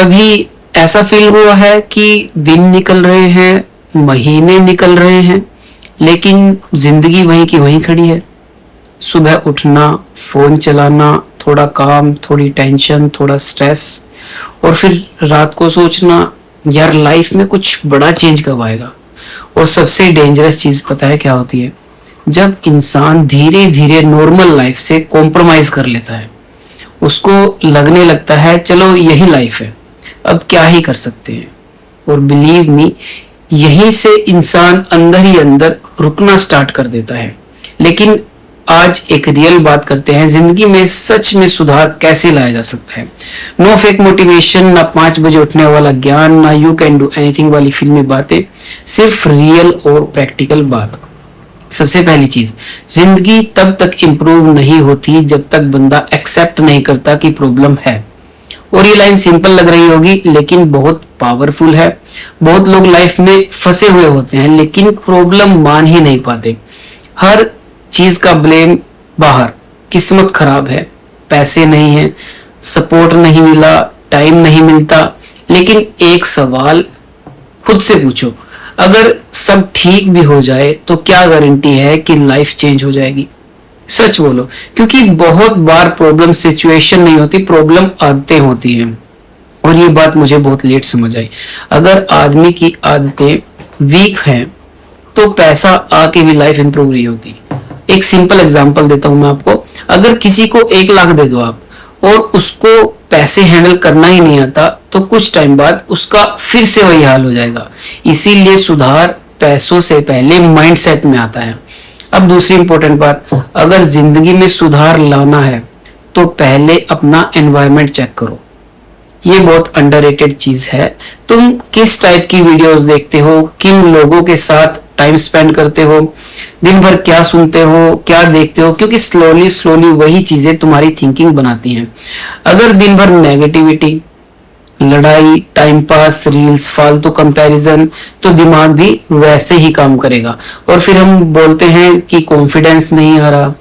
कभी ऐसा फील हुआ है कि दिन निकल रहे हैं, महीने निकल रहे हैं, लेकिन जिंदगी वहीं की वहीं खड़ी है। सुबह उठना, फोन चलाना, थोड़ा काम, थोड़ी टेंशन, थोड़ा स्ट्रेस, और फिर रात को सोचना यार लाइफ में कुछ बड़ा चेंज कब आएगा। और सबसे डेंजरस चीज पता है क्या होती है? जब इंसान धीरे धीरे नॉर्मल लाइफ से कॉम्प्रोमाइज कर लेता है, उसको लगने लगता है चलो यही लाइफ है, अब क्या ही कर सकते हैं। और बिलीव मी, यहीं से इंसान अंदर ही अंदर रुकना स्टार्ट कर देता है। लेकिन आज एक रियल बात करते हैं, जिंदगी में सच में सुधार कैसे लाया जा सकता है। नो फेक मोटिवेशन, ना 5 बजे उठने वाला ज्ञान, ना यू कैन डू एनीथिंग वाली फिल्मी बातें, सिर्फ रियल और प्रैक्टिकल बात। सबसे पहली चीज, जिंदगी तब तक इंप्रूव नहीं होती जब तक बंदा एक्सेप्ट नहीं करता कि प्रॉब्लम है। और ये लाइन सिंपल लग रही होगी लेकिन बहुत पावरफुल है। बहुत लोग लाइफ में फंसे हुए होते हैं लेकिन प्रॉब्लम मान ही नहीं पाते। हर चीज का ब्लेम बाहर, किस्मत खराब है, पैसे नहीं है, सपोर्ट नहीं मिला, टाइम नहीं मिलता। लेकिन एक सवाल खुद से पूछो, अगर सब ठीक भी हो जाए तो क्या गारंटी है कि लाइफ चेंज हो जाएगी? सच बोलो, क्योंकि बहुत बार प्रॉब्लम सिचुएशन नहीं होती, प्रॉब्लम आदतें होती हैं। और ये बात मुझे बहुत लेट समझ आई। अगर आदमी की आदतें वीक हैं तो पैसा आके भी लाइफ इंप्रूव नहीं होती। एक सिंपल एग्जांपल देता हूं मैं आपको। अगर किसी को 1 लाख दे दो आप, और उसको पैसे हैंडल करना ही नहीं आता, तो कुछ टाइम बाद उसका फिर से वही हाल हो जाएगा। इसीलिए सुधार पैसों से पहले माइंडसेट में आता है। अब दूसरी इंपॉर्टेंट बात, अगर जिंदगी में सुधार लाना है तो पहले अपना एनवायरनमेंट चेक करो। ये बहुत अंडररेटेड चीज है। तुम किस टाइप की वीडियोस देखते हो, किन लोगों के साथ टाइम स्पेंड करते हो, दिन भर क्या सुनते हो, क्या देखते हो, क्योंकि स्लोली स्लोली वही चीजें तुम्हारी थिंकिंग बनाती हैं। अगर दिन भर नेगेटिविटी, लड़ाई, टाइम पास, रील्स, फालतू कंपैरिजन, तो दिमाग भी वैसे ही काम करेगा। और फिर हम बोलते हैं कि कॉन्फिडेंस नहीं आ रहा,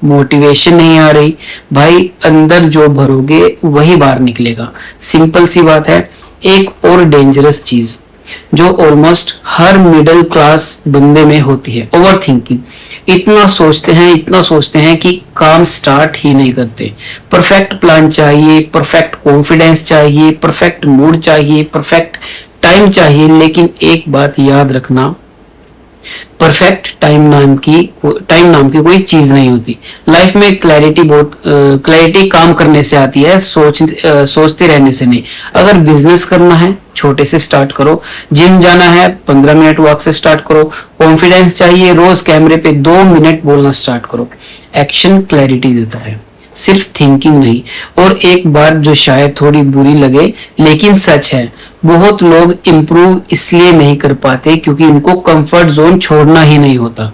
मोटिवेशन नहीं आ रही। भाई, अंदर जो भरोगे वही बाहर निकलेगा। सिंपल सी बात है। एक और डेंजरस चीज जो ऑलमोस्ट हर मिडिल क्लास बंदे में होती है, ओवर थिंकिंग। इतना सोचते हैं कि काम स्टार्ट ही नहीं करते। परफेक्ट प्लान चाहिए, परफेक्ट कॉन्फिडेंस चाहिए, परफेक्ट मूड चाहिए, परफेक्ट टाइम चाहिए। लेकिन एक बात याद रखना, परफेक्ट टाइम नाम की कोई चीज नहीं होती। लाइफ में क्लैरिटी काम करने से आती है, सोचते रहने से नहीं। अगर बिजनेस करना है, छोटे से स्टार्ट करो। जिम जाना है, 15 मिनट वॉक से स्टार्ट करो। कॉन्फिडेंस चाहिए, रोज कैमरे पे 2 मिनट बोलना स्टार्ट करो। एक्शन क्लैरिटी देता है, सिर्फ थिंकिंग नहीं। और एक बात जो शायद थोड़ी बुरी लगे लेकिन सच है, बहुत लोग इंप्रूव इसलिए नहीं कर पाते क्योंकि उनको कंफर्ट जोन छोड़ना ही नहीं होता।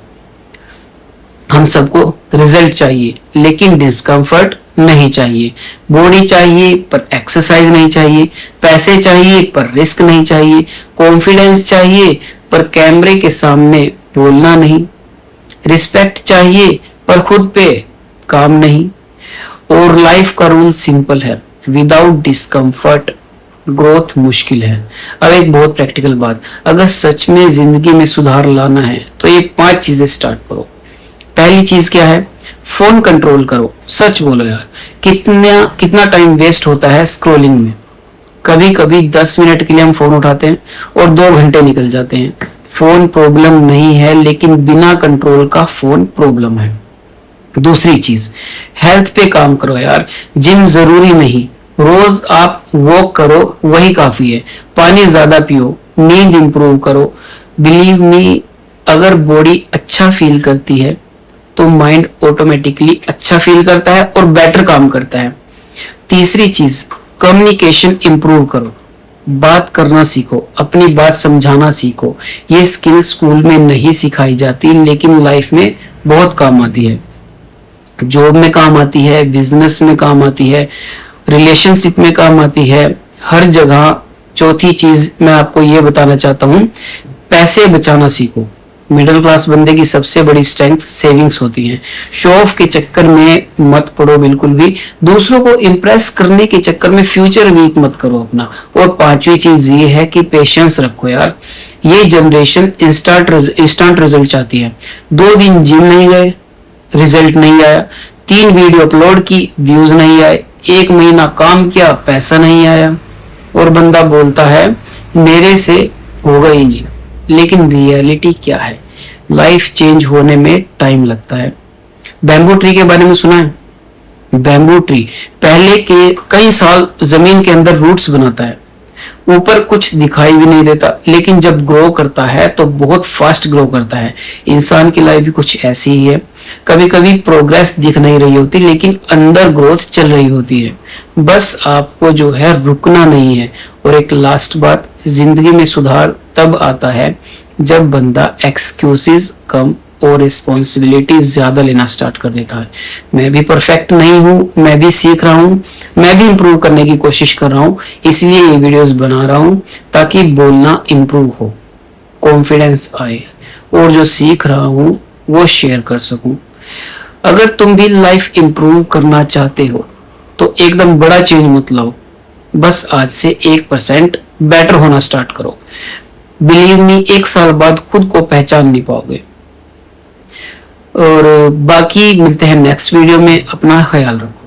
हम सबको रिजल्ट चाहिए लेकिन डिस्कंफर्ट नहीं चाहिए। बॉडी चाहिए पर एक्सरसाइज नहीं चाहिए। पैसे चाहिए पर रिस्क नहीं चाहिए। कॉन्फिडेंस चाहिए पर कैमरे के सामने बोलना नहीं। रिस्पेक्ट चाहिए पर खुद पे काम नहीं। और लाइफ का रूल सिंपल है, विदाउट डिस्कंफर्ट ग्रोथ मुश्किल है। अब एक बहुत प्रैक्टिकल बात, अगर सच में जिंदगी में सुधार लाना है तो ये 5 चीजें स्टार्ट करो। पहली चीज क्या है? फोन कंट्रोल करो। सच बोलो यार, कितना टाइम वेस्ट होता है स्क्रॉलिंग में। कभी कभी 10 मिनट के लिए हम फोन उठाते हैं और 2 घंटे निकल जाते हैं। फोन प्रॉब्लम नहीं है, लेकिन बिना कंट्रोल का फोन प्रॉब्लम है। दूसरी चीज, हेल्थ पे काम करो यार। जिम जरूरी नहीं, रोज आप वॉक करो, वही काफी है। पानी ज्यादा पियो, नींद इंप्रूव करो। बिलीव मी, अगर बॉडी अच्छा फील करती है तो माइंड ऑटोमेटिकली अच्छा फील करता है और बेटर काम करता है। तीसरी चीज, कम्युनिकेशन इंप्रूव करो। बात करना सीखो, अपनी बात समझाना सीखो। ये स्किल स्कूल में नहीं सिखाई जाती लेकिन लाइफ में बहुत काम आती है। जॉब में काम आती है, बिजनेस में काम आती है, रिलेशनशिप में काम आती है, हर जगह। चौथी चीज मैं आपको ये बताना चाहता हूँ, पैसे बचाना सीखो। मिडिल क्लास बंदे की सबसे बड़ी स्ट्रेंथ सेविंग्स होती है। शो ऑफ के चक्कर में मत पड़ो बिल्कुल भी, दूसरों को इंप्रेस करने के चक्कर में फ्यूचर वीक मत करो अपना। और पांचवी चीज ये है कि पेशेंस रखो यार। ये जनरेशन इंस्टेंट रिजल्ट चाहती है। 2 दिन जिम नहीं गए, रिजल्ट नहीं आया। 3 वीडियो अपलोड की, व्यूज नहीं आए। 1 महीना काम किया, पैसा नहीं आया, और बंदा बोलता है मेरे से होगा ही नहीं। लेकिन रियलिटी क्या है? लाइफ चेंज होने में टाइम लगता है। बैम्बू ट्री के बारे में सुना है? बैम्बू ट्री पहले के कई साल जमीन के अंदर रूट्स बनाता है, ऊपर कुछ दिखाई भी नहीं देता, लेकिन जब ग्रो करता है तो बहुत फास्ट ग्रो करता है। इंसान की लाइफ भी कुछ ऐसी ही है। कभी कभी प्रोग्रेस दिख नहीं रही होती, लेकिन अंदर ग्रोथ चल रही होती है। बस आपको जो है रुकना नहीं है। और एक लास्ट बात, जिंदगी में सुधार तब आता है जब बंदा एक्सक्यूजेस कम और रिस्पॉन्सिबिलिटी ज्यादा लेना स्टार्ट कर देता है। मैं भी परफेक्ट नहीं हूं, मैं भी सीख रहा हूं, मैं भी इंप्रूव करने की कोशिश कर रहा हूं, इसलिए ये वीडियोस बना रहा हूं ताकि बोलना इंप्रूव हो, कॉन्फिडेंस आए, और जो सीख रहा हूं वो शेयर कर सकूं। अगर तुम भी लाइफ इंप्रूव करना चाहते हो तो एकदम बड़ा चेंज मत लाओ, बस आज से 1% बेटर होना स्टार्ट करो। बिलीव मी, 1 साल बाद खुद को पहचान नहीं पाओगे। और बाकी मिलते हैं नेक्स्ट वीडियो में। अपना ख्याल रखो।